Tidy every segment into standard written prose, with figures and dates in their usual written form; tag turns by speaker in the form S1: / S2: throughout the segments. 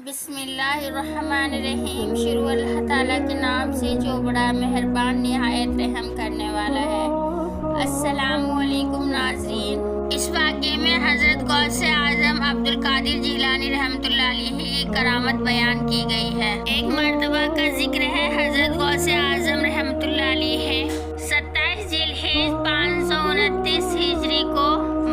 S1: بسم اللہ الرحمن الرحیم۔ شروع اللہ تعالیٰ کے نام سے جو بڑا مہربان نہایت رحم کرنے والا ہے۔ السلام علیکم ناظرین، اس واقعے میں حضرت غوث اعظم عبدالقادر جیلانی رحمۃ اللہ علیہ کی کرامت بیان کی گئی ہے۔ ایک مرتبہ کا ذکر ہے، حضرت غوث اعظم رحمۃ اللہ علیہ 27 ذی الحجہ 529 ہجری کو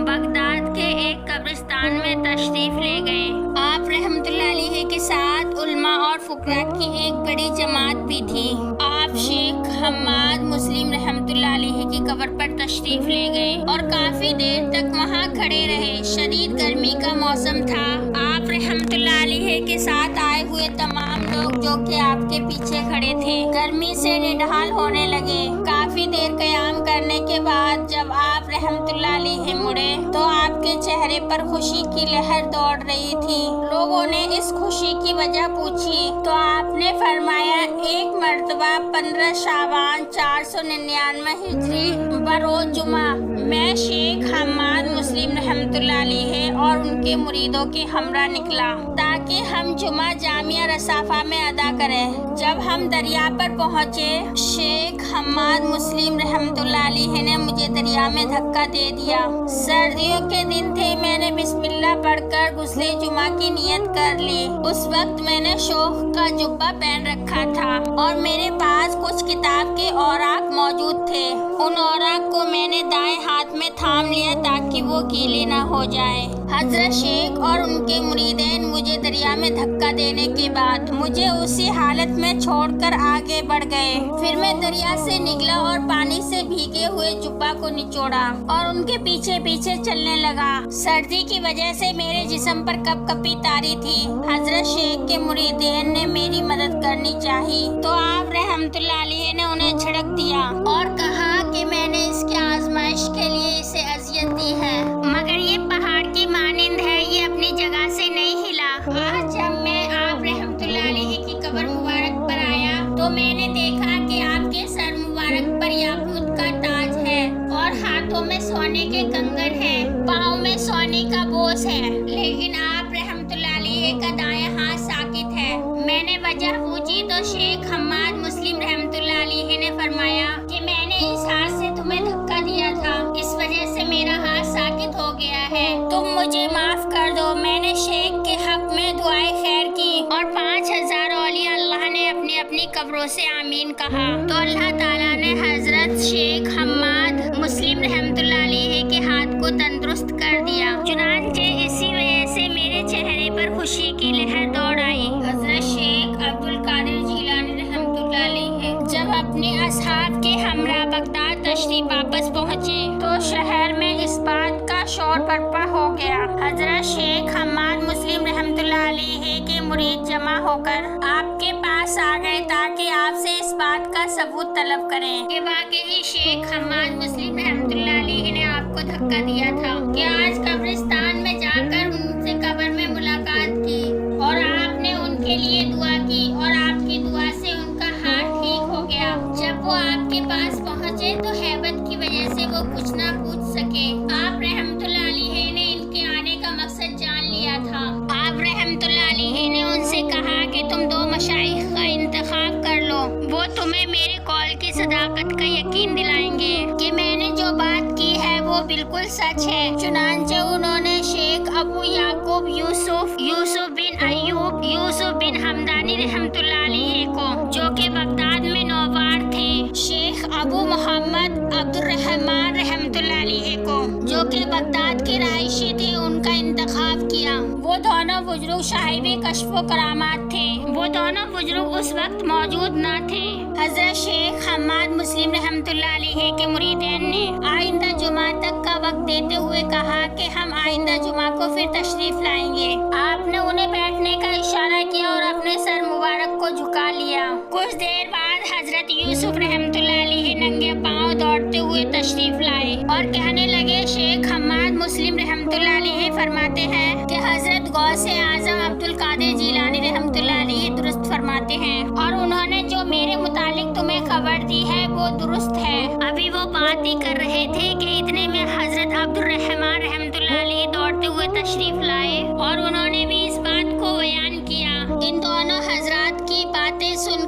S1: بغداد کے ایک قبرستان میں تشریف لے گئے۔ آپ رحمۃ اللہ علیہ کے ساتھ علماء اور فقراء کی ایک بڑی جماعت بھی تھی۔ آپ شیخ حماد مسلم رحمۃ اللہ علیہ کی قبر پر تشریف لے گئے اور کافی دیر تک وہاں کھڑے رہے۔ شدید گرمی کا موسم تھا۔ آپ رحمۃ اللہ علیہ کے ساتھ آئے ہوئے تمام لوگ جو کہ آپ کے پیچھے کھڑے تھے گرمی سے نڈھال ہونے لگے۔ کافی دیر قیام کرنے کے بعد جب آپ رحمۃ اللہ علیہ مڑے تو آپ کے چہرے پر خوشی کی لہر دوڑ رہی تھی۔ لوگوں نے اس خوشی کی وجہ پوچھی تو آپ نے فرمایا، ایک مرتبہ 15 شعبان 499 ہجری بروز جمعہ میں شیخ حماد مسلم رحمۃ اللہ علیہ اور ان کے مریدوں کے ہمراہ نکلا تاکہ ہم جمعہ جامعہ رصافہ میں ادا کریں۔ جب ہم دریا پر پہنچے، شیخ حماد مسلم رحمۃ اللہ علیہ نے مجھے دریا میں دھکا دے دیا۔ سردیوں کے دن تھے، میں نے بسم اللہ پڑھ کر غسل جمعہ کی نیت کر لی۔ اس وقت میں نے شوخ کا جبہ پہن رکھا تھا اور میرے پاس کچھ کتاب کے اوراق موجود تھے۔ ان اوراق کو میں نے دائیں ہاتھ میں تھام لیا تاکہ وہ گیلے نہ ہو جائے۔ حضرت شیخ اور ان کے مریدین مجھے دریا میں دھکا دینے کے بعد مجھے اسی حالت میں چھوڑ کر آگے بڑھ گئے۔ پھر میں دریا سے نکلا اور پانی سے بھیگے ہوئے جبہ کو نچوڑا اور ان کے پیچھے پیچھے چلنے لگا۔ سردی کی وجہ سے میرے جسم پر کپ کپی طاری تھی۔ حضرت شیخ کے مریدین نے میری مدد کرنی چاہی تو آپ رحمۃ اللہ علیہ نے انہیں جھڑک دیا اور کہا کہ میں نے اس کی آزمائش کے لیے اسے اذیت دی ہے، مگر یہ پہاڑ کی مانند ہے، یہ اپنی جگہ سے نہیں ہلا۔ آج جب میں آپ رحمۃ اللہ علیہ کی قبر مبارک پر آیا تو میں نے دیکھا کہ آپ کے سر مبارک پر یاقوت کا تاج ہے اور ہاتھوں میں سونے کے کنگن ہیں، پاؤں میں سونے کا بوس ہے، لیکن آپ رحمۃ اللہ علیہ کا دایاں ہاتھ ساکت ہے۔ میں نے وجہ پوچھی تو شیخ حماد مسلم رحمۃ اللہ علیہ نے فرمایا کہ میں نے اس ہاتھ سے تمہیں دھکا دیا تھا، اس وجہ سے میرا ہاتھ ساکت ہو گیا ہے، تم مجھے معاف کر دو۔ میں نے شیخ کے حق میں دعائے خیر کی اور 5000 اولیاء اللہ نے اپنی اپنی قبروں سے آمین کہا تو اللہ تعالیٰ نے حضرت شیخ حماد مسلم رحمۃ اللہ علیہ کے ہاتھ کو تندرست کر دیا۔ چنانچہ اسی وجہ سے میرے چہرے پر خوشی کی لہر دوڑ آئی۔ حضرت شیخ عبدالقادر جیلانی رحمۃ اللہ علیہ جب اپنے اصحاب کے ہمراہ بغداد تشریف واپس پہنچے تو شہر میں اس بات کا شور برپا ہو گیا۔ حضرت شیخ حماد مسلم رحمۃ اللہ علیہ کے مرید جمع ہو کر آپ کے پاس آ گئے تاکہ آپ سے اس بات کا ثبوت طلب کریں کہ واقعی شیخ حماد مسلم رحمۃ اللہ علیہ نے آپ کو دھکا دیا تھا کہ آج قبرستان میں جا کر ان سے قبر میں ملاقات کی اور آپ نے ان کے لیے دعا کی اور آپ کی دعا سے ان کا ہاتھ ٹھیک ہو گیا۔ جب وہ آپ کے پاس پہنچے تو ہیبت کی وجہ سے وہ کچھ نہ پوچھ سکے۔ آپ رحمۃ اللہ علیہ نے ان کے آنے کا مقصد جان لیا تھا۔ آپ رحمۃ اللہ علیہ نے ان سے کہا کہ تم 2 مشائخ کا انتخاب کر لو، وہ تمہیں میرے قول کی صداقت کا یقین دلائیں گے کہ میں نے جو بات کی ہے وہ بالکل سچ ہے۔ چنانچہ انہوں نے شیخ ابو یعقوب یوسف بن ایوب یوسف بن حمدانی رحمۃ اللہ علیہ کو، جو کہ بغداد میں نوبار تھے، شیخ ابو محمد عبد الرحمن رحمۃ اللہ علیہ کو، جو کہ بغداد کے رہائشی تھے، ان کا انتخاب کیا۔ وہ دونوں بزرگ صاحب کشف و کرامات تھے۔ وہ دونوں بزرگ اس وقت موجود نہ تھے۔ حضرت شیخ حماد مسلم رحمۃ اللہ علیہ کے مریدین نے آئندہ جمعہ تک کا وقت دیتے ہوئے کہا کہ ہم آئندہ جمعہ کو پھر تشریف لائیں گے۔ آپ نے انہیں بیٹھنے کا اشارہ کیا اور اپنے سر مبارک کو جھکا لیا۔ کچھ دیر بعد حضرت یوسف رحمۃ اللہ علیہ ننگے پاؤں دوڑتے ہوئے تشریف لائے اور کہنے لگے، شیخ حماد مسلم رحمۃ اللہ علیہ فرماتے ہیں کہ حضرت غوث اعظم عبدالقادر جیلانی رحمۃ اللہ علیہ درست فرماتے ہیں اور انہوں نے جو میرے متعلق تمہیں خبر دی ہے وہ درست ہے۔ ابھی وہ بات ہی کر رہے تھے کہ اتنے میں حضرت عبد الرحمن رحمۃ اللہ علیہ دوڑتے ہوئے تشریف لائے اور انہوں نے بھی اس بات کو بیان کیا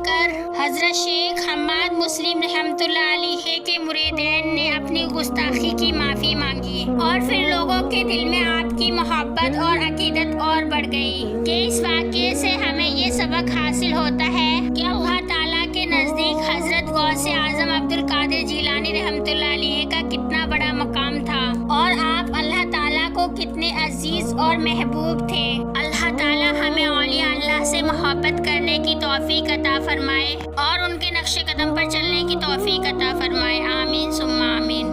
S1: کر حضرت شیخ حماد مسلم رحمۃ اللہ علیہ کے مریدین نے اپنی گستاخی کی معافی مانگی اور پھر لوگوں کے دل میں آپ کی محبت اور عقیدت اور بڑھ گئی کہ اس واقعے سے ہمیں یہ سبق حاصل ہوتا ہے کہ اللہ تعالیٰ کے نزدیک حضرت غوث اعظم عبد القادر جیلانی رحمۃ اللہ علیہ کا کتنا بڑا مقام تھا اور آپ اللہ تعالیٰ کو کتنے عزیز اور محبوب تھے۔ اللہ تعالیٰ ہمیں اولیاء اللہ سے محبت کرنے کی توفیق عطا فرمائے اور ان کے نقش قدم پر چلنے کی توفیق عطا فرمائے، آمین ثم آمین۔